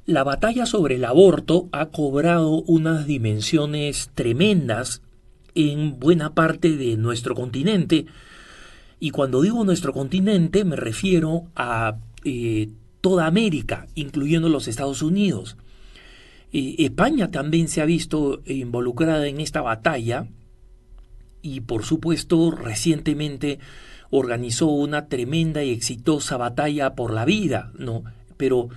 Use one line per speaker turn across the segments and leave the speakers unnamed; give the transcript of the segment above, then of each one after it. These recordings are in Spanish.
La batalla sobre el aborto ha cobrado unas dimensiones tremendas en buena parte de nuestro continente. Y cuando digo nuestro continente me refiero a toda América, incluyendo los Estados Unidos. España también se ha visto involucrada en esta batalla y por supuesto recientemente organizó una tremenda y exitosa batalla por la vida, ¿no? Pero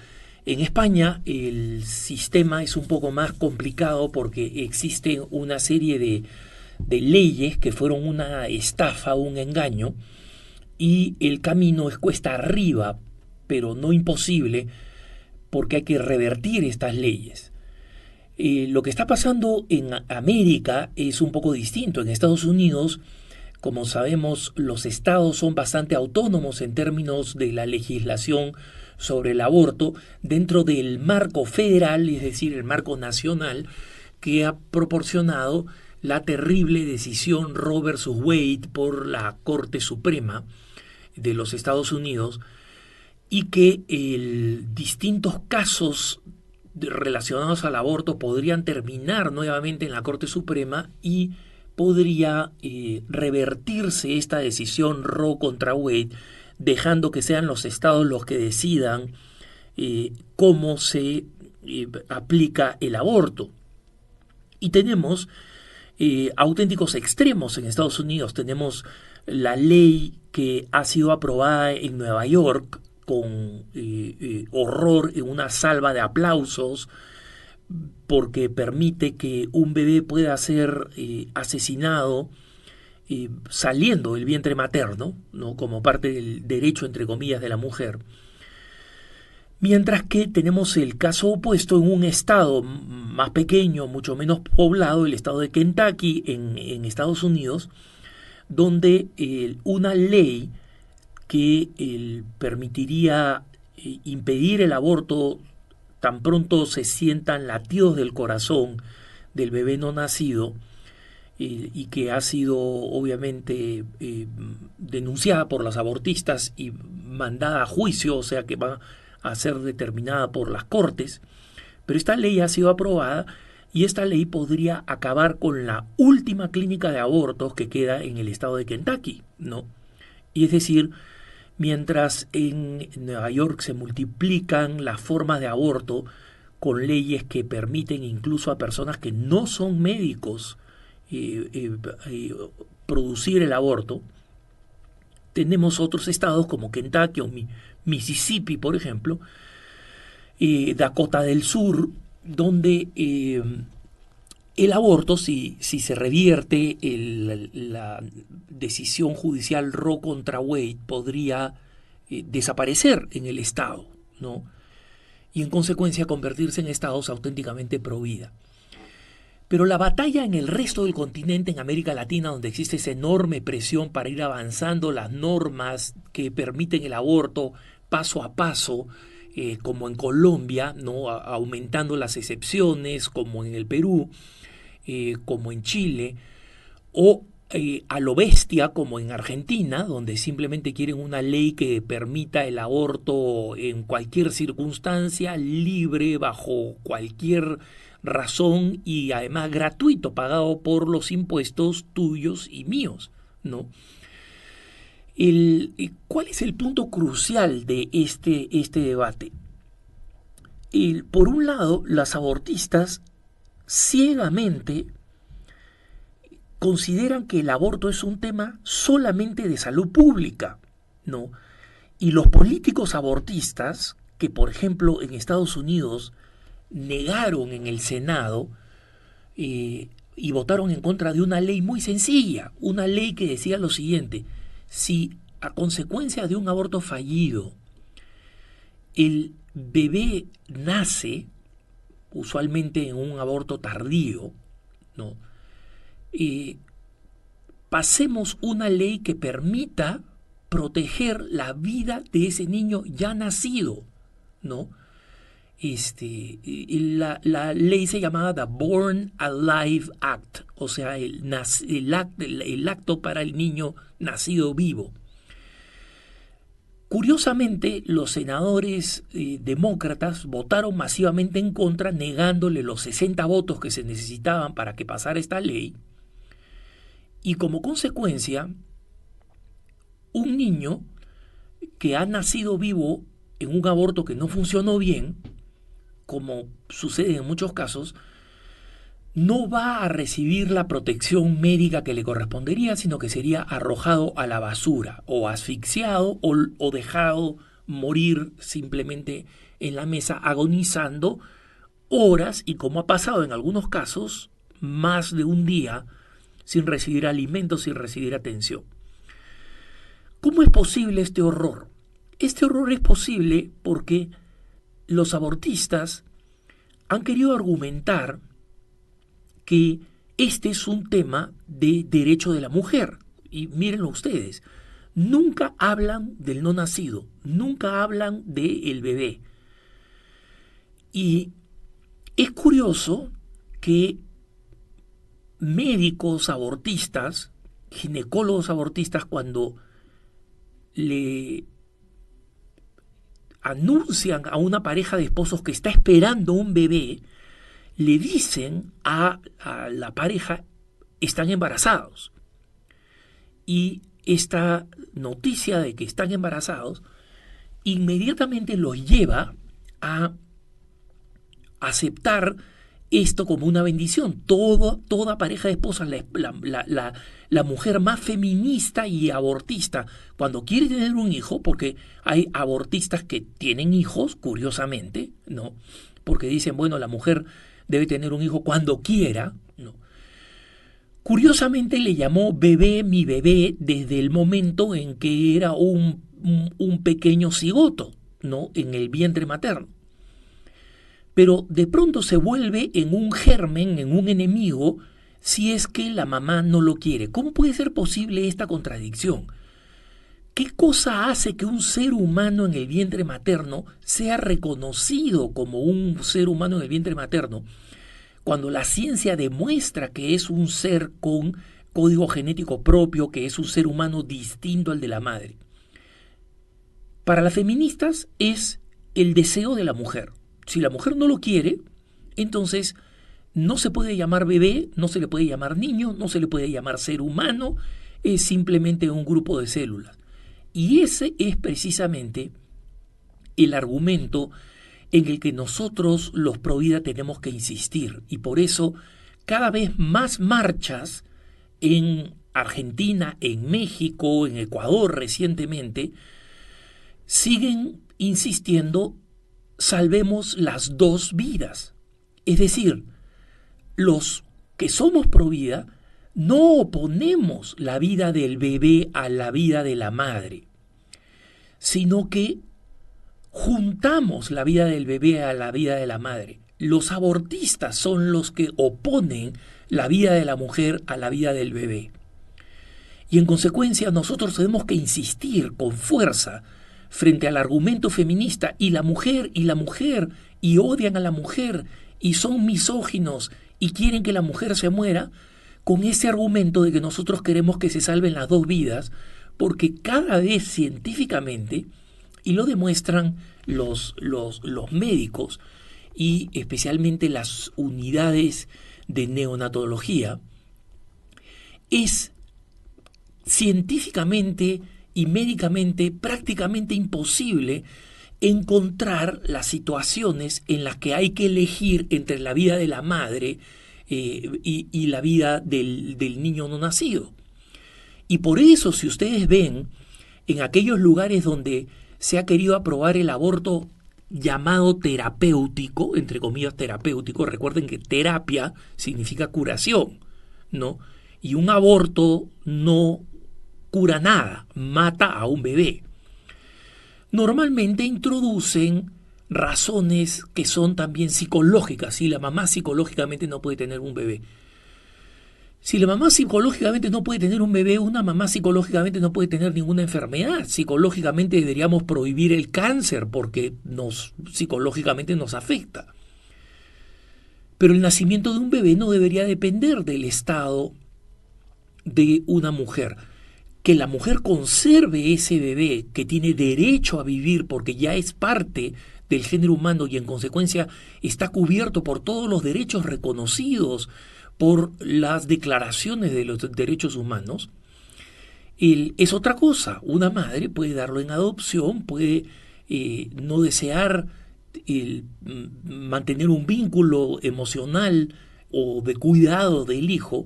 en España el sistema es un poco más complicado porque existe una serie de leyes que fueron una estafa, un engaño, y el camino es cuesta arriba, pero no imposible, porque hay que revertir estas leyes. Lo que está pasando en América es un poco distinto. En Estados Unidos, como sabemos, los estados son bastante autónomos en términos de la legislación sobre el aborto dentro del marco federal, es decir, el marco nacional, que ha proporcionado la terrible decisión Roe versus Wade por la Corte Suprema de los Estados Unidos, y que distintos casos relacionados al aborto podrían terminar nuevamente en la Corte Suprema y podría revertirse esta decisión Roe contra Wade, dejando que sean los estados los que decidan cómo se aplica el aborto. Y tenemos auténticos extremos en Estados Unidos. Tenemos la ley que ha sido aprobada en Nueva York con horror, en una salva de aplausos, porque permite que un bebé pueda ser asesinado saliendo del vientre materno, ¿no? Como parte del derecho, entre comillas, de la mujer. Mientras que tenemos el caso opuesto en un estado más pequeño, mucho menos poblado, el estado de Kentucky, en Estados Unidos, donde una ley que permitiría impedir el aborto tan pronto se sientan latidos del corazón del bebé no nacido, y que ha sido obviamente denunciada por los abortistas y mandada a juicio, o sea que va a ser determinada por las cortes. Pero esta ley ha sido aprobada y esta ley podría acabar con la última clínica de abortos que queda en el estado de Kentucky, ¿no? Y es decir, mientras en Nueva York se multiplican las formas de aborto con leyes que permiten incluso a personas que no son médicos producir el aborto, tenemos otros estados como Kentucky o Mississippi, por ejemplo, Dakota del Sur, donde el aborto, si se revierte la decisión judicial Roe contra Wade, podría desaparecer en el estado, ¿no? Y en consecuencia convertirse en estados auténticamente pro vida. Pero la batalla en el resto del continente, en América Latina, donde existe esa enorme presión para ir avanzando las normas que permiten el aborto paso a paso, como en Colombia, ¿no? Aumentando las excepciones, como en el Perú, como en Chile, o a lo bestia, como en Argentina, donde simplemente quieren una ley que permita el aborto en cualquier circunstancia, libre, bajo cualquier razón y además gratuito, pagado por los impuestos tuyos y míos, ¿no? ¿Cuál es el punto crucial de este debate? Por un lado, las abortistas ciegamente consideran que el aborto es un tema solamente de salud pública, ¿no? Y los políticos abortistas, que por ejemplo en Estados Unidos negaron en el Senado y votaron en contra de una ley muy sencilla, una ley que decía lo siguiente: si a consecuencia de un aborto fallido el bebé nace, usualmente en un aborto tardío, ¿no? Pasemos una ley que permita proteger la vida de ese niño ya nacido, ¿no? La ley se llamaba The Born Alive Act, o sea, el acto para el niño nacido vivo. Curiosamente, los senadores demócratas votaron masivamente en contra, negándole los 60 votos que se necesitaban para que pasara esta ley. Y como consecuencia, un niño que ha nacido vivo en un aborto que no funcionó bien, como sucede en muchos casos, no va a recibir la protección médica que le correspondería, sino que sería arrojado a la basura, o asfixiado, o dejado morir simplemente en la mesa, agonizando horas, y como ha pasado en algunos casos, más de un día, sin recibir alimentos, sin recibir atención. ¿Cómo es posible este horror? Este horror es posible porque los abortistas han querido argumentar que este es un tema de derecho de la mujer. Y mírenlo ustedes, nunca hablan del no nacido, nunca hablan del bebé. Y es curioso que médicos abortistas, ginecólogos abortistas, cuando le anuncian a una pareja de esposos que está esperando un bebé, le dicen a la pareja, están embarazados. Y esta noticia de que están embarazados inmediatamente los lleva a aceptar esto como una bendición. Toda pareja de esposas, la mujer más feminista y abortista, cuando quiere tener un hijo, porque hay abortistas que tienen hijos, curiosamente, ¿no? Porque dicen, bueno, la mujer debe tener un hijo cuando quiera, ¿no? Curiosamente le llamó bebé mi bebé desde el momento en que era un pequeño cigoto, ¿no? En el vientre materno. Pero de pronto se vuelve en un germen, en un enemigo, si es que la mamá no lo quiere. ¿Cómo puede ser posible esta contradicción? ¿Qué cosa hace que un ser humano en el vientre materno sea reconocido como un ser humano en el vientre materno, cuando la ciencia demuestra que es un ser con código genético propio, que es un ser humano distinto al de la madre? Para las feministas es el deseo de la mujer. Si la mujer no lo quiere, entonces no se puede llamar bebé, no se le puede llamar niño, no se le puede llamar ser humano, es simplemente un grupo de células. Y ese es precisamente el argumento en el que nosotros los pro vida tenemos que insistir. Y por eso cada vez más marchas en Argentina, en México, en Ecuador recientemente, siguen insistiendo: salvemos las dos vidas. Es decir, los que somos pro vida no oponemos la vida del bebé a la vida de la madre, sino que juntamos la vida del bebé a la vida de la madre. Los abortistas son los que oponen la vida de la mujer a la vida del bebé. Y en consecuencia nosotros tenemos que insistir con fuerza frente al argumento feminista, y la mujer, y odian a la mujer, y son misóginos, y quieren que la mujer se muera, con ese argumento de que nosotros queremos que se salven las dos vidas, porque cada vez científicamente, y lo demuestran los médicos, y especialmente las unidades de neonatología, es científicamente y médicamente prácticamente imposible encontrar las situaciones en las que hay que elegir entre la vida de la madre y la vida del niño no nacido. Y por eso, si ustedes ven, en aquellos lugares donde se ha querido aprobar el aborto llamado terapéutico, entre comillas terapéutico, recuerden que terapia significa curación, ¿no? Y un aborto no cura nada, mata a un bebé. Normalmente introducen razones que son también psicológicas. Si la mamá psicológicamente no puede tener un bebé. Si la mamá psicológicamente no puede tener un bebé, una mamá psicológicamente no puede tener ninguna enfermedad. Psicológicamente deberíamos prohibir el cáncer porque psicológicamente nos afecta. Pero el nacimiento de un bebé no debería depender del estado de una mujer. que la mujer conserve ese bebé que tiene derecho a vivir porque ya es parte del género humano y en consecuencia está cubierto por todos los derechos reconocidos por las declaraciones de los derechos humanos, es otra cosa. Una madre puede darlo en adopción, puede no desear mantener un vínculo emocional o de cuidado del hijo,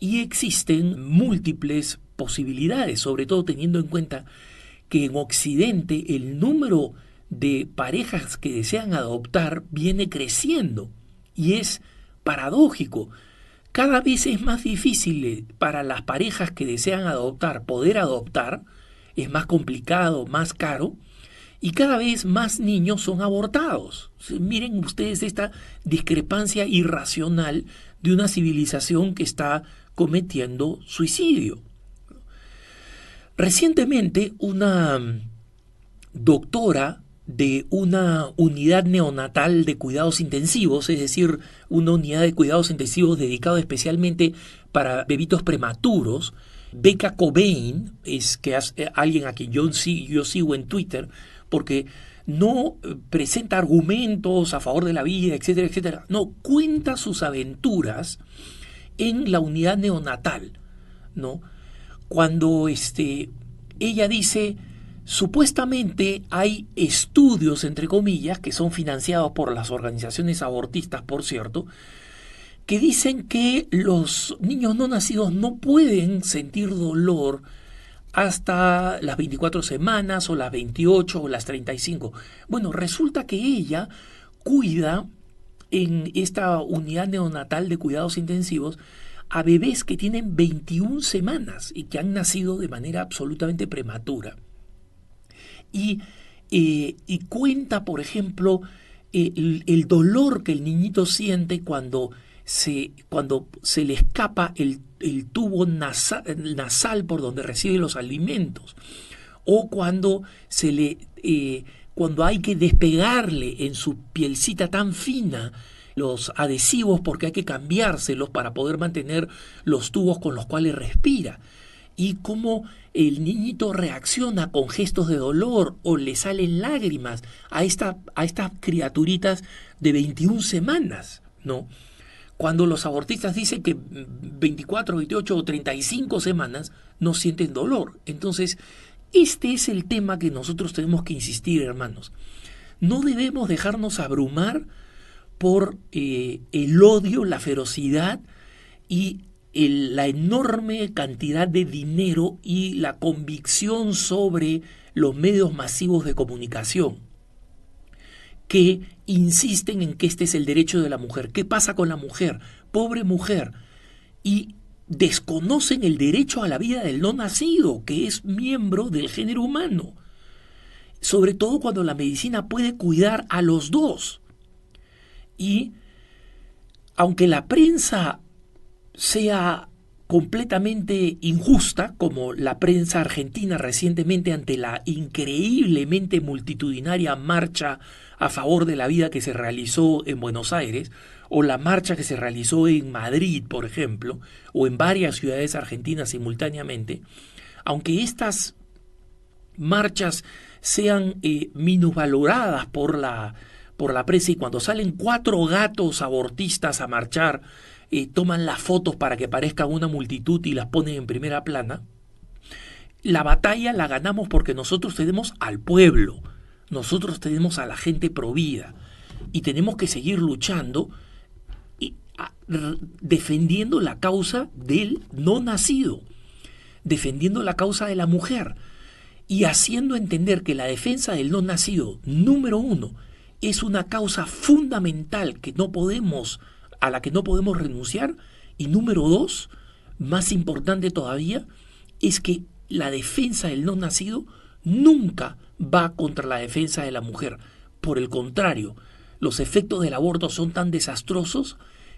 y existen múltiples posibilidades, sobre todo teniendo en cuenta que en Occidente el número de parejas que desean adoptar viene creciendo y es paradójico. Cada vez es más difícil para las parejas que desean adoptar poder adoptar, es más complicado, más caro, y cada vez más niños son abortados. Miren ustedes esta discrepancia irracional de una civilización que está cometiendo suicidio. Recientemente, una doctora de una unidad neonatal de cuidados intensivos, es decir, una unidad de cuidados intensivos dedicada especialmente para bebitos prematuros, Becca Cobain, es que es alguien a quien yo sigo en Twitter, porque no presenta argumentos a favor de la vida, etcétera, etcétera. No, cuenta sus aventuras en la unidad neonatal, ¿no? Cuando ella dice, supuestamente hay estudios, entre comillas, que son financiados por las organizaciones abortistas, por cierto, que dicen que los niños no nacidos no pueden sentir dolor hasta las 24 semanas o las 28 o las 35. Bueno, resulta que ella cuida en esta unidad neonatal de cuidados intensivos a bebés que tienen 21 semanas y que han nacido de manera absolutamente prematura. Y cuenta, por ejemplo, el dolor que el niñito siente cuando se le escapa el tubo nasal por donde recibe los alimentos, o cuando cuando hay que despegarle en su pielcita tan fina los adhesivos porque hay que cambiárselos para poder mantener los tubos con los cuales respira, y cómo el niñito reacciona con gestos de dolor o le salen lágrimas a estas criaturitas de 21 semanas, ¿no? Cuando los abortistas dicen que 24, 28 o 35 semanas no sienten dolor. Entonces, este es el tema que nosotros tenemos que insistir, hermanos. No debemos dejarnos abrumar por el odio, la ferocidad y la enorme cantidad de dinero y la convicción sobre los medios masivos de comunicación que insisten en que este es el derecho de la mujer. ¿Qué pasa con la mujer? Pobre mujer. Y desconocen el derecho a la vida del no nacido, que es miembro del género humano. Sobre todo cuando la medicina puede cuidar a los dos. Y aunque la prensa sea completamente injusta, como la prensa argentina recientemente ante la increíblemente multitudinaria marcha a favor de la vida que se realizó en Buenos Aires, o la marcha que se realizó en Madrid, por ejemplo, o en varias ciudades argentinas simultáneamente, aunque estas marchas sean minusvaloradas por la prensa, y cuando salen 4 gatos abortistas a marchar, toman las fotos para que parezcan una multitud y las ponen en primera plana, la batalla la ganamos porque nosotros tenemos al pueblo, nosotros tenemos a la gente provida, y tenemos que seguir luchando y defendiendo la causa del no nacido, defendiendo la causa de la mujer y haciendo entender que la defensa del no nacido, número 1, es una causa fundamental a la que no podemos renunciar, y número 2, más importante todavía, es que la defensa del no nacido nunca va contra la defensa de la mujer. Por el contrario, los efectos del aborto son tan desastrosos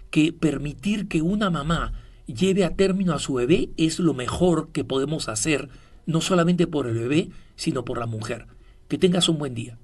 que permitir que una mamá lleve a término a su bebé es lo mejor que podemos hacer, no solamente por el bebé, sino por la mujer. Que tengas un buen día.